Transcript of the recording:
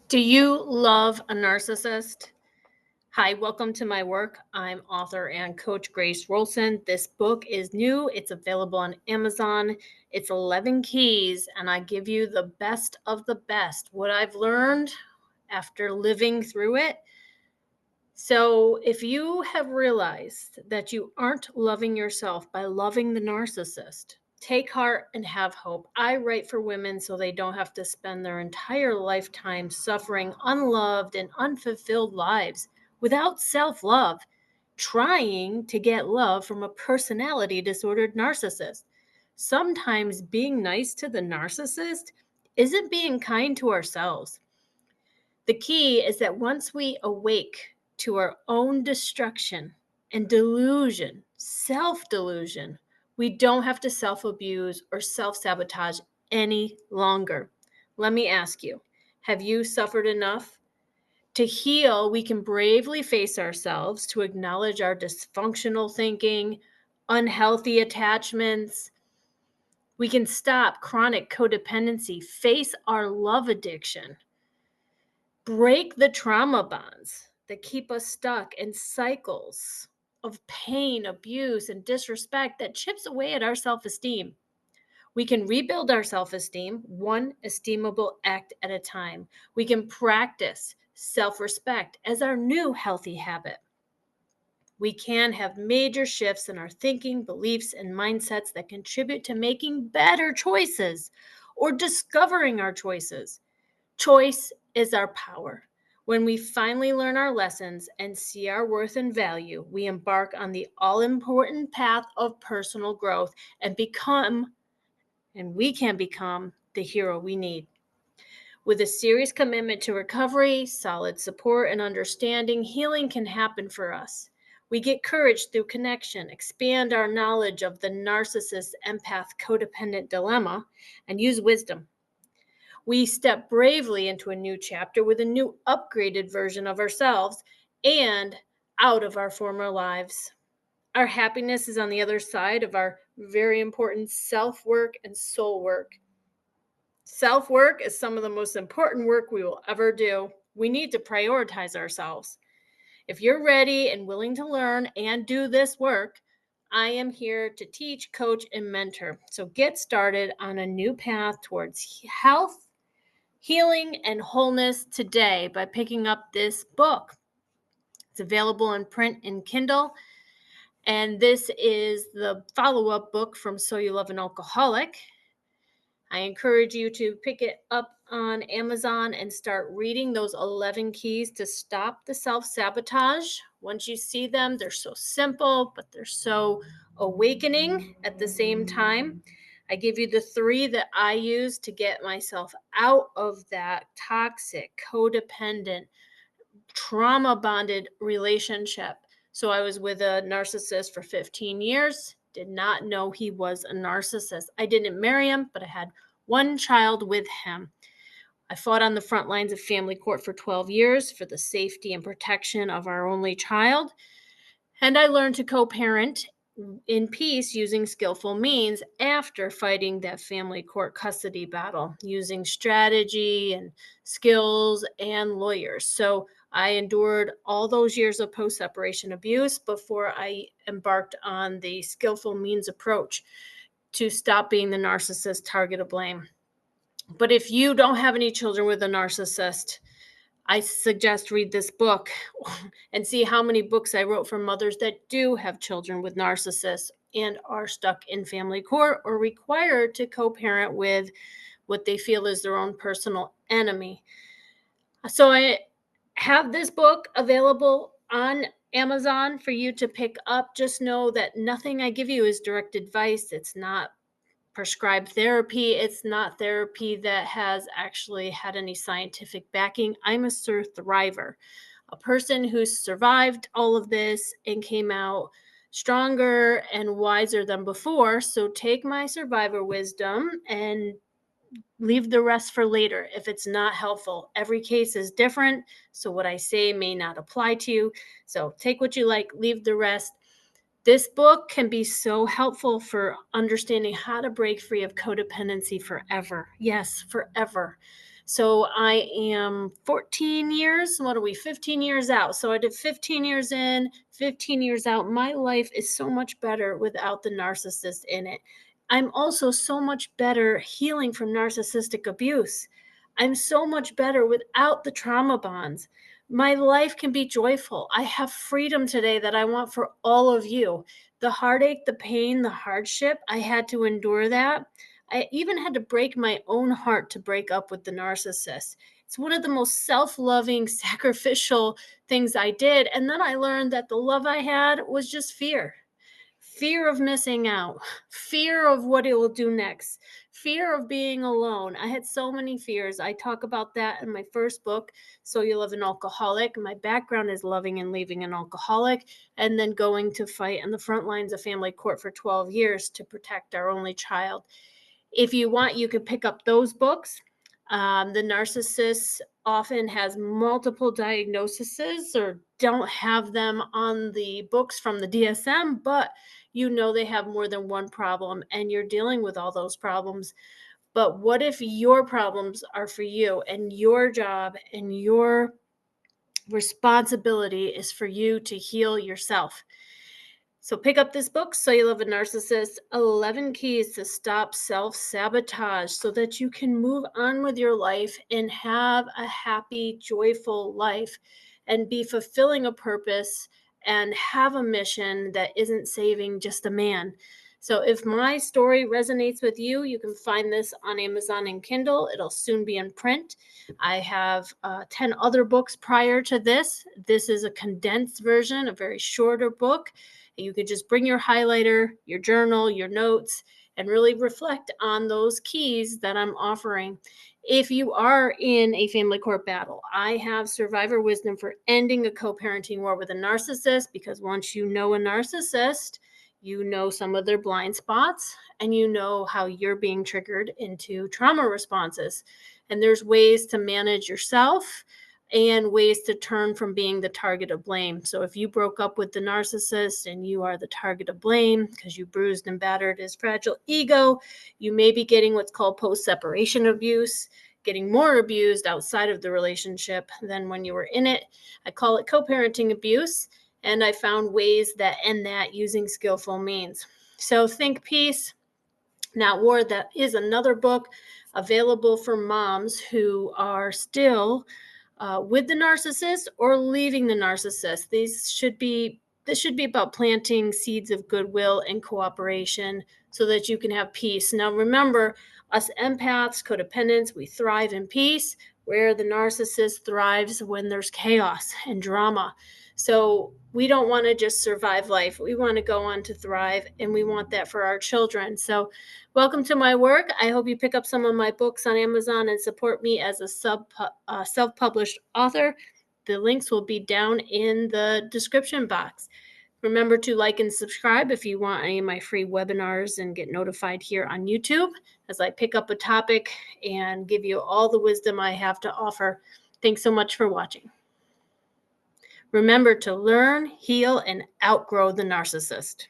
Do you love a narcissist? Hi, welcome to my work. I'm author and coach Grace Rolson. This book is new. It's available on Amazon. It's 11 keys, and I give you the best of the best, what I've learned after living through it. So, if you have realized that you aren't loving yourself by loving the narcissist, take heart and have hope. I write for women so they don't have to spend their entire lifetime suffering unloved and unfulfilled lives without self love, trying to get love from a personality disordered narcissist. Sometimes being nice to the narcissist isn't being kind to ourselves. The key is that once we awake to our own destruction and delusion, self delusion, we don't have to self abuse or self sabotage any longer. Let me ask you, have you suffered enough? To heal, we can bravely face ourselves, to acknowledge our dysfunctional thinking, unhealthy attachments. We can stop chronic codependency, face our love addiction, break the trauma bonds that keep us stuck in cycles of pain, abuse, and disrespect that chips away at our self esteem. We can rebuild our self esteem one esteemable act at a time. We can practice self respect as our new healthy habit. We can have major shifts in our thinking, beliefs, and mindsets that contribute to making better choices or discovering our choices. Choice is our power. When we finally learn our lessons and see our worth and value, we embark on the all important path of personal growth and we can become the hero we need. With a serious commitment to recovery, solid support, and understanding, healing can happen for us. We get courage through connection, expand our knowledge of the narcissist empath codependent dilemma, and use wisdom. We step bravely into a new chapter with a new upgraded version of ourselves and out of our former lives. Our happiness is on the other side of our very important self work and soul work. Self work is some of the most important work we will ever do. We need to prioritize ourselves. If you're ready and willing to learn and do this work, I am here to teach, coach, and mentor. So get started on a new path towards health, healing, and wholeness today by picking up this book. It's available in print and Kindle. And this is the follow-up book from So You Love an Alcoholic. I encourage you to pick it up on Amazon and start reading those 11 keys to stop the self-sabotage. Once you see them, they're so simple, but they're so awakening at the same time. I give you the 3 that I use to get myself out of that toxic, codependent, trauma bonded relationship. So I was with a narcissist for 15 years, did not know he was a narcissist. I didn't marry him, but I had one child with him. I fought on the front lines of family court for 12 years for the safety and protection of our only child. And I learned to co parent in peace using skillful means after fighting that family court custody battle, using strategy and skills and lawyers. So I endured all those years of post separation abuse before I embarked on the skillful means approach to stop being the narcissist target of blame. But if you don't have any children with a narcissist, I suggest read this book and see how many books I wrote for mothers that do have children with narcissists and are stuck in family court or required to co-parent with what they feel is their own personal enemy. So I have this book available on Amazon for you to pick up. Just know that nothing I give you is direct advice. It's not prescribed therapy. It's not therapy that has actually had any scientific backing. I'm a thriver, a person who's survived all of this and came out stronger and wiser than before. So take my survivor wisdom and leave the rest for later if it's not helpful. Every case is different, so what I say may not apply to you. So take what you like, leave the rest. This book can be so helpful for understanding how to break free of codependency forever. Yes, forever. So I am 14 years. What are we? 15 years out. So I did 15 years in, 15 years out. My life is so much better without the narcissist in it. I'm also so much better healing from narcissistic abuse. I'm so much better without the trauma bonds. My life can be joyful. I have freedom today that I want for all of you. The heartache, the pain, the hardship, I had to endure that. I even had to break my own heart to break up with the narcissist. It's one of the most self loving, sacrificial things I did. And then I learned that the love I had was just fear of missing out, fear of what it will do next, fear of being alone. I had so many fears. I talk about that in my first book, So You Love an Alcoholic. My background is loving and leaving an alcoholic, and then going to fight on the front lines of family court for 12 years to protect our only child. If you want, you can pick up those books. The narcissist often has multiple diagnoses or don't have them on the books from the DSM, but they have more than one problem and you're dealing with all those problems. But what if your problems are for you, and your job and your responsibility is for you to heal yourself? So pick up this book, So You Love a Narcissist, 11 Keys to Stop Self-Sabotage, so that you can move on with your life and have a happy, joyful life and be fulfilling a purpose and have a mission that isn't saving just a man. So if my story resonates with you, you can find this on Amazon and Kindle. It'll soon be in print. I have 10 other books prior to this. This is a condensed version, a very shorter book. You could just bring your highlighter, your journal, your notes, and really reflect on those keys that I'm offering. If you are in a family court battle, I have survivor wisdom for ending a co-parenting war with a narcissist, because once you know a narcissist, you know some of their blind spots and you know how you're being triggered into trauma responses. And there's ways to manage yourself and ways to turn from being the target of blame. So if you broke up with the narcissist and you are the target of blame because you bruised and battered his fragile ego, you may be getting what's called post-separation abuse, getting more abused outside of the relationship than when you were in it. I call it co-parenting abuse, and I found ways that end that using skillful means. So Think Peace, Not War, that is another book available for moms who are still with the narcissist or leaving the narcissist. This should be about planting seeds of goodwill and cooperation so that you can have peace. Now remember, us empaths, codependents, we thrive in peace, where the narcissist thrives when there's chaos and drama. So we don't want to just survive life. We want to go on to thrive, and we want that for our children. So welcome to my work. I hope you pick up some of my books on Amazon and support me as a self-published author. The links will be down in the description box. Remember to like and subscribe if you want any of my free webinars and get notified here on YouTube as I pick up a topic and give you all the wisdom I have to offer. Thanks so much for watching. Remember to learn, heal, and outgrow the narcissist.